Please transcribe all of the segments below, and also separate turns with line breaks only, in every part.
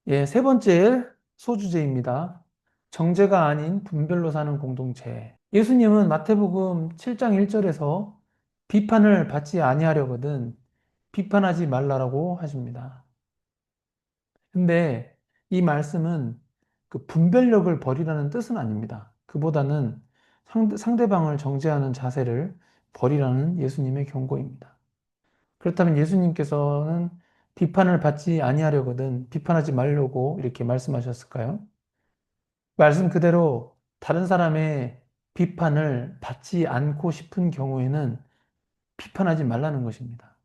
예, 세 번째 소주제입니다. 정제가 아닌 분별로 사는 공동체. 예수님은 마태복음 7장 1절에서 비판을 받지 아니하려거든 비판하지 말라라고 하십니다. 근데 이 말씀은 그 분별력을 버리라는 뜻은 아닙니다. 그보다는 상대방을 정죄하는 자세를 버리라는 예수님의 경고입니다. 그렇다면 예수님께서는 비판을 받지 아니하려거든 비판하지 말려고 이렇게 말씀하셨을까요? 말씀 그대로 다른 사람의 비판을 받지 않고 싶은 경우에는 비판하지 말라는 것입니다.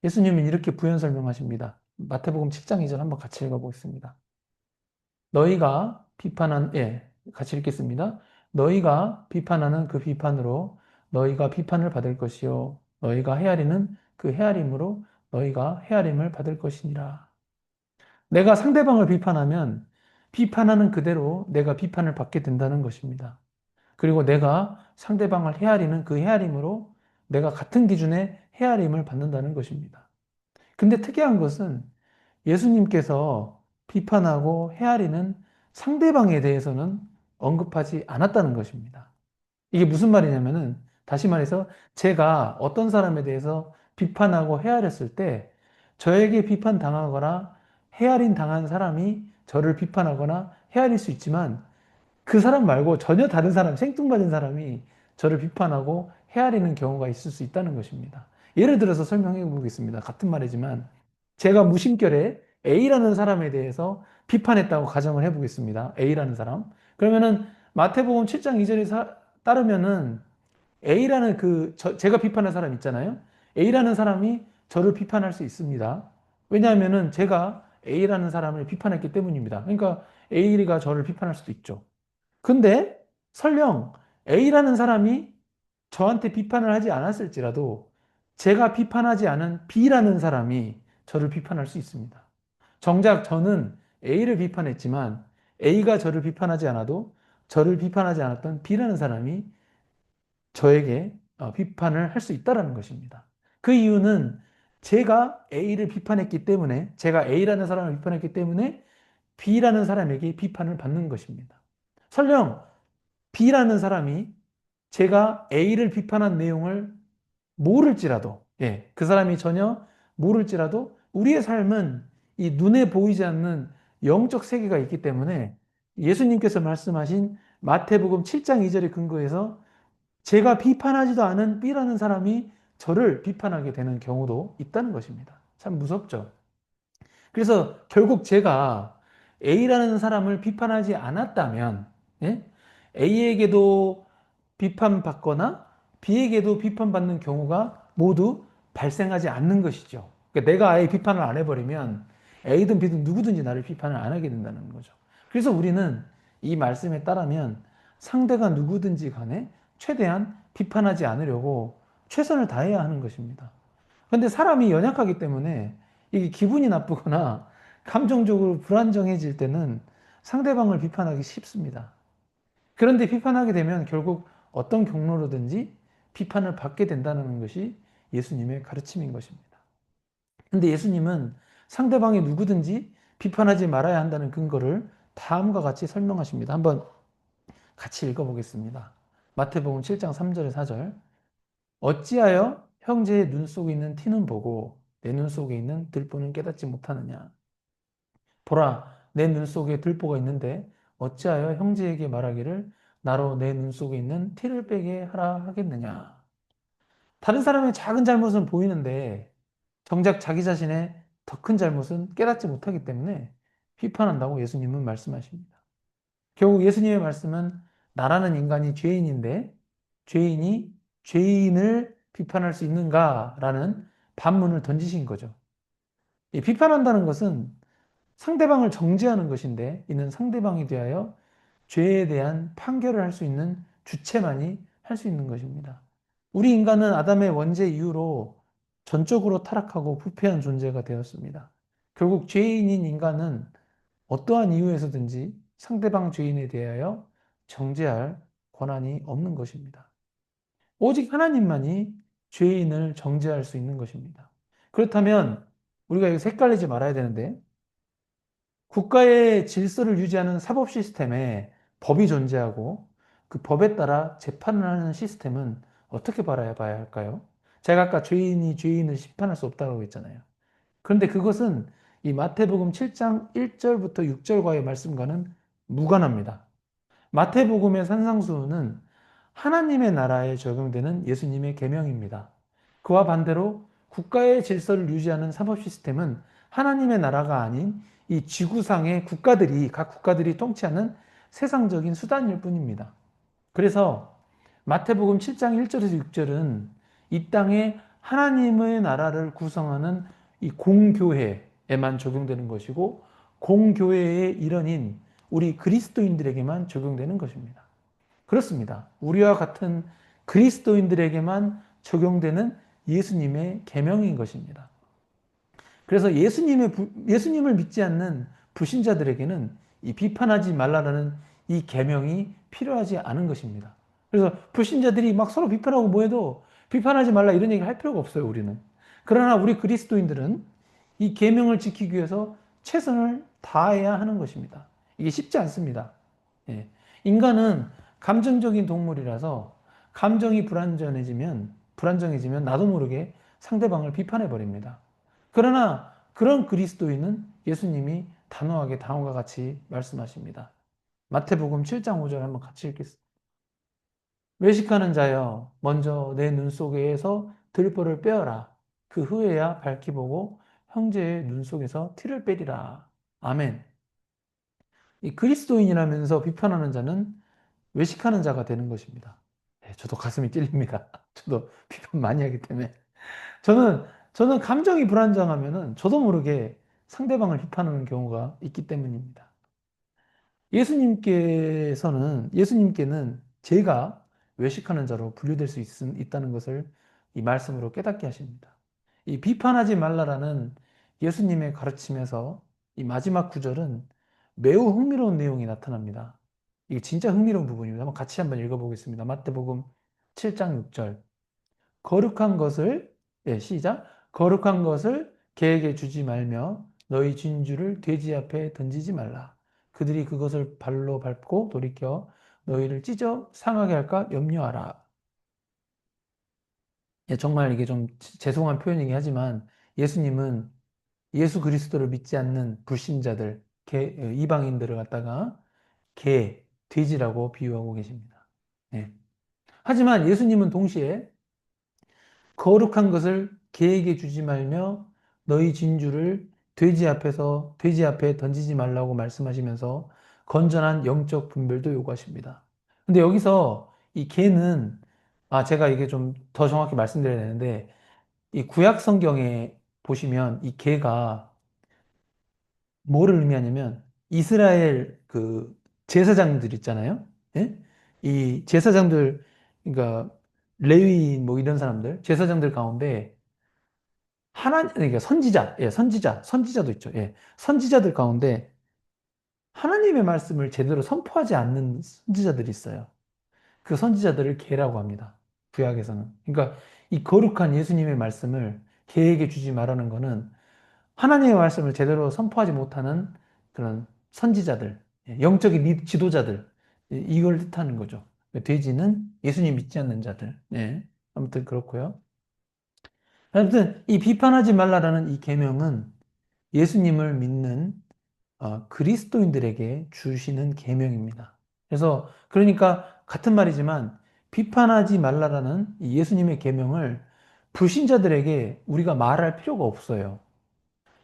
예수님은 이렇게 부연 설명하십니다. 마태복음 7장 2절 한번 같이 읽어보겠습니다. 같이 읽겠습니다. 너희가 비판하는 그 비판으로 너희가 비판을 받을 것이요. 너희가 헤아리는 그 헤아림으로 너희가 헤아림을 받을 것이니라. 내가 상대방을 비판하면 비판하는 그대로 내가 비판을 받게 된다는 것입니다. 그리고 내가 상대방을 헤아리는 그 헤아림으로 내가 같은 기준의 헤아림을 받는다는 것입니다. 근데 특이한 것은 예수님께서 비판하고 헤아리는 상대방에 대해서는 언급하지 않았다는 것입니다. 이게 무슨 말이냐면은 다시 말해서 제가 어떤 사람에 대해서 비판하고 헤아렸을 때 저에게 비판당하거나 헤아린 당한 사람이 저를 비판하거나 헤아릴 수 있지만 그 사람 말고 전혀 다른 사람, 생뚱맞은 사람이 저를 비판하고 헤아리는 경우가 있을 수 있다는 것입니다. 예를 들어서 설명해 보겠습니다. 같은 말이지만 제가 무심결에 A라는 사람에 대해서 비판했다고 가정을 해 보겠습니다. A라는 사람. 그러면은 마태복음 7장 2절에 따르면은 A라는 제가 비판한 사람 있잖아요. A라는 사람이 저를 비판할 수 있습니다. 왜냐하면은 제가 A라는 사람을 비판했기 때문입니다. 그러니까 A가 저를 비판할 수도 있죠. 근데 설령 A라는 사람이 저한테 비판을 하지 않았을지라도 제가 비판하지 않은 B라는 사람이 저를 비판할 수 있습니다. 정작 저는 A를 비판했지만 A가 저를 비판하지 않아도 저를 비판하지 않았던 B라는 사람이 저에게 비판을 할 수 있다는 것입니다. 그 이유는 제가 A를 비판했기 때문에, 제가 A라는 사람을 비판했기 때문에 B라는 사람에게 비판을 받는 것입니다. 설령 B라는 사람이 제가 A를 비판한 내용을 모를지라도, 예, 그 사람이 전혀 모를지라도 우리의 삶은 이 눈에 보이지 않는 영적 세계가 있기 때문에 예수님께서 말씀하신 마태복음 7장 2절에 근거해서 제가 비판하지도 않은 B라는 사람이 저를 비판하게 되는 경우도 있다는 것입니다. 참 무섭죠. 그래서 결국 제가 A라는 사람을 비판하지 않았다면, 예? A에게도 비판받거나 B에게도 비판받는 경우가 모두 발생하지 않는 것이죠. 그러니까 내가 아예 비판을 안 해버리면 A든 B든 누구든지 나를 비판을 안 하게 된다는 거죠. 그래서 우리는 이 말씀에 따르면 상대가 누구든지 간에 최대한 비판하지 않으려고 최선을 다해야 하는 것입니다. 근데 사람이 연약하기 때문에 이게 기분이 나쁘거나 감정적으로 불안정해질 때는 상대방을 비판하기 쉽습니다. 그런데 비판하게 되면 결국 어떤 경로로든지 비판을 받게 된다는 것이 예수님의 가르침인 것입니다. 근데 예수님은 상대방이 누구든지 비판하지 말아야 한다는 근거를 다음과 같이 설명하십니다. 한번 같이 읽어보겠습니다. 마태복음 7장 3절에 4절. 어찌하여 형제의 눈 속에 있는 티는 보고 내 눈 속에 있는 들보는 깨닫지 못하느냐. 보라, 내 눈 속에 들보가 있는데 어찌하여 형제에게 말하기를 나로 내 눈 속에 있는 티를 빼게 하라 하겠느냐. 다른 사람의 작은 잘못은 보이는데 정작 자기 자신의 더 큰 잘못은 깨닫지 못하기 때문에 비판한다고 예수님은 말씀하십니다. 결국 예수님의 말씀은 나라는 인간이 죄인인데 죄인이 죄인을 비판할 수 있는가라는 반문을 던지신 거죠. 이 비판한다는 것은 상대방을 정죄하는 것인데 이는 상대방에 대하여 죄에 대한 판결을 할 수 있는 주체만이 할 수 있는 것입니다. 우리 인간은 아담의 원죄 이후로 전적으로 타락하고 부패한 존재가 되었습니다. 결국 죄인인 인간은 어떠한 이유에서든지 상대방 죄인에 대하여 정죄할 권한이 없는 것입니다. 오직 하나님만이 죄인을 정죄할 수 있는 것입니다. 그렇다면 우리가 이거 헷갈리지 말아야 되는데 국가의 질서를 유지하는 사법 시스템에 법이 존재하고 그 법에 따라 재판을 하는 시스템은 어떻게 바라봐야 할까요? 제가 아까 죄인이 죄인을 심판할 수 없다고 했잖아요. 그런데 그것은 이 마태복음 7장 1절부터 6절과의 말씀과는 무관합니다. 마태복음의 산상수훈은 하나님의 나라에 적용되는 예수님의 계명입니다. 그와 반대로 국가의 질서를 유지하는 사법 시스템은 하나님의 나라가 아닌 이 지구상의 각 국가들이 통치하는 세상적인 수단일 뿐입니다. 그래서 마태복음 7장 1절에서 6절은 이 땅에 하나님의 나라를 구성하는 이 공교회에만 적용되는 것이고 공교회의 일원인 우리 그리스도인들에게만 적용되는 것입니다. 그렇습니다. 우리와 같은 그리스도인들에게만 적용되는 예수님의 계명인 것입니다. 그래서 예수님을 믿지 않는 불신자들에게는 이 비판하지 말라라는 이 계명이 필요하지 않은 것입니다. 그래서 불신자들이 막 서로 비판하고 뭐해도 비판하지 말라 이런 얘기를 할 필요가 없어요, 우리는. 그러나 우리 그리스도인들은 이 계명을 지키기 위해서 최선을 다해야 하는 것입니다. 이게 쉽지 않습니다. 예. 인간은 감정적인 동물이라서 감정이 불안정해지면 나도 모르게 상대방을 비판해 버립니다. 그러나 그런 그리스도인은 예수님이 단호하게 다음과 같이 말씀하십니다. 마태복음 7장 5절 한번 같이 읽겠습니다. 외식하는 자여 먼저 내 눈 속에서 들보를 빼어라. 그 후에야 밝히 보고 형제의 눈 속에서 티를 빼리라. 아멘. 이 그리스도인이라면서 비판하는 자는 외식하는 자가 되는 것입니다. 네, 저도 가슴이 찔립니다. 저도 비판 많이 하기 때문에. 저는, 저는 감정이 불안정하면은 저도 모르게 상대방을 비판하는 경우가 있기 때문입니다. 예수님께는 제가 외식하는 자로 분류될 수 있다는 것을 이 말씀으로 깨닫게 하십니다. 이 비판하지 말라라는 예수님의 가르침에서 이 마지막 구절은 매우 흥미로운 내용이 나타납니다. 이게 진짜 흥미로운 부분입니다. 한번 같이 한번 읽어보겠습니다. 마태복음 7장 6절. 거룩한 것을, 시작. 거룩한 것을 개에게 주지 말며 너희 진주를 돼지 앞에 던지지 말라. 그들이 그것을 발로 밟고 돌이켜 너희를 찢어 상하게 할까 염려하라. 정말 이게 좀 죄송한 표현이긴 하지만 예수님은 예수 그리스도를 믿지 않는 불신자들, 이방인들을 갖다가 돼지라고 비유하고 계십니다. 예. 하지만 예수님은 동시에 거룩한 것을 개에게 주지 말며 너희 진주를 돼지 앞에 던지지 말라고 말씀하시면서 건전한 영적 분별도 요구하십니다. 근데 여기서 이 개는 제가 이게 좀 더 정확히 말씀드려야 되는데 이 구약 성경에 보시면 이 개가 뭐를 의미하냐면 이스라엘 그 제사장들 있잖아요. 예? 이 제사장들 그러니까 레위인 뭐 이런 사람들 제사장들 가운데 그러니까 선지자도 있죠. 예. 선지자들 가운데 하나님의 말씀을 제대로 선포하지 않는 선지자들이 있어요. 그 선지자들을 개라고 합니다. 구약에서는. 그러니까 이 거룩한 예수님의 말씀을 개에게 주지 말라는 거는 하나님의 말씀을 제대로 선포하지 못하는 그런 선지자들, 영적인 지도자들, 이걸 뜻하는 거죠. 돼지는 예수님 믿지 않는 자들. 예. 아무튼 그렇고요. 아무튼 이 비판하지 말라라는 이 계명은 예수님을 믿는 그리스도인들에게 주시는 계명입니다. 그래서 그러니까 같은 말이지만 비판하지 말라라는 이 예수님의 계명을 불신자들에게 우리가 말할 필요가 없어요.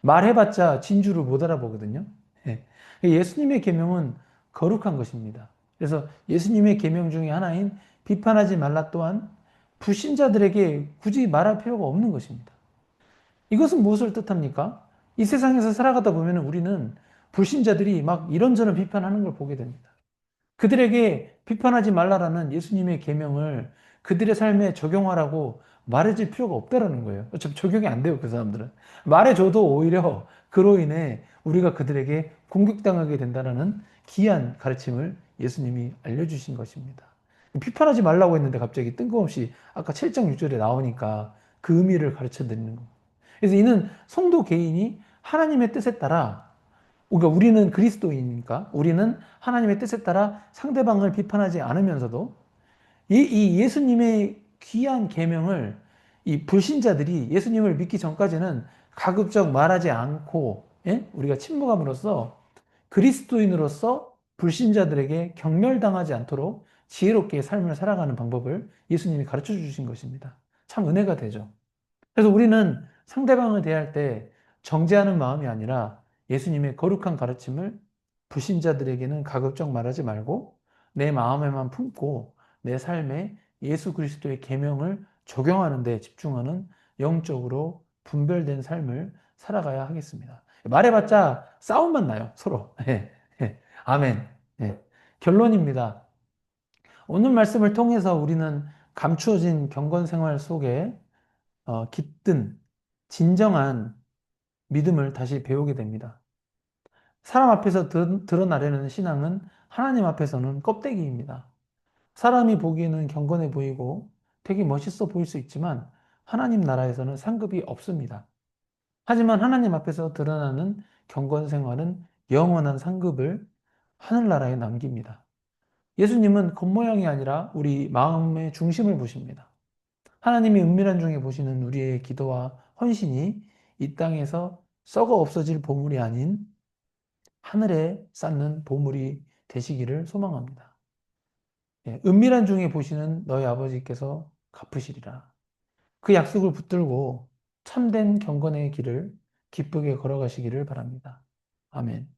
말해봤자 진주를 못 알아보거든요. 예. 예수님의 계명은 거룩한 것입니다. 그래서 예수님의 계명 중에 하나인 비판하지 말라 또한 불신자들에게 굳이 말할 필요가 없는 것입니다. 이것은 무엇을 뜻합니까? 이 세상에서 살아가다 보면 우리는 불신자들이 막 이런저런 비판하는 걸 보게 됩니다. 그들에게 비판하지 말라라는 예수님의 계명을 그들의 삶에 적용하라고 말해줄 필요가 없다라는 거예요. 어차피 적용이 안 돼요, 그 사람들은. 말해줘도 오히려 그로 인해 우리가 그들에게 공격당하게 된다는 귀한 가르침을 예수님이 알려주신 것입니다. 비판하지 말라고 했는데 갑자기 뜬금없이 아까 7장 6절에 나오니까 그 의미를 가르쳐 드리는 겁니다. 그래서 이는 성도 개인이 하나님의 뜻에 따라 그러니까 우리는 그리스도인이니까 우리는 하나님의 뜻에 따라 상대방을 비판하지 않으면서도 이 예수님의 귀한 계명을 이 불신자들이 예수님을 믿기 전까지는 가급적 말하지 않고 예? 우리가 침묵함으로써 그리스도인으로서 불신자들에게 경멸당하지 않도록 지혜롭게 삶을 살아가는 방법을 예수님이 가르쳐 주신 것입니다. 참 은혜가 되죠. 그래서 우리는 상대방을 대할 때 정죄하는 마음이 아니라 예수님의 거룩한 가르침을 불신자들에게는 가급적 말하지 말고 내 마음에만 품고 내 삶에 예수 그리스도의 계명을 적용하는 데 집중하는 영적으로 분별된 삶을 살아가야 하겠습니다. 말해봤자 싸움만 나요, 서로. 예, 예. 아멘. 예. 결론입니다. 오늘 말씀을 통해서 우리는 감추어진 경건 생활 속에 깃든 진정한 믿음을 다시 배우게 됩니다. 사람 앞에서 드러나려는 신앙은 하나님 앞에서는 껍데기입니다. 사람이 보기에는 경건해 보이고 되게 멋있어 보일 수 있지만 하나님 나라에서는 상급이 없습니다. 하지만 하나님 앞에서 드러나는 경건 생활은 영원한 상급을 하늘나라에 남깁니다. 예수님은 겉모양이 아니라 우리 마음의 중심을 보십니다. 하나님이 은밀한 중에 보시는 우리의 기도와 헌신이 이 땅에서 썩어 없어질 보물이 아닌 하늘에 쌓는 보물이 되시기를 소망합니다. 예, 은밀한 중에 보시는 너희 아버지께서 갚으시리라. 그 약속을 붙들고 참된 경건의 길을 기쁘게 걸어가시기를 바랍니다. 아멘.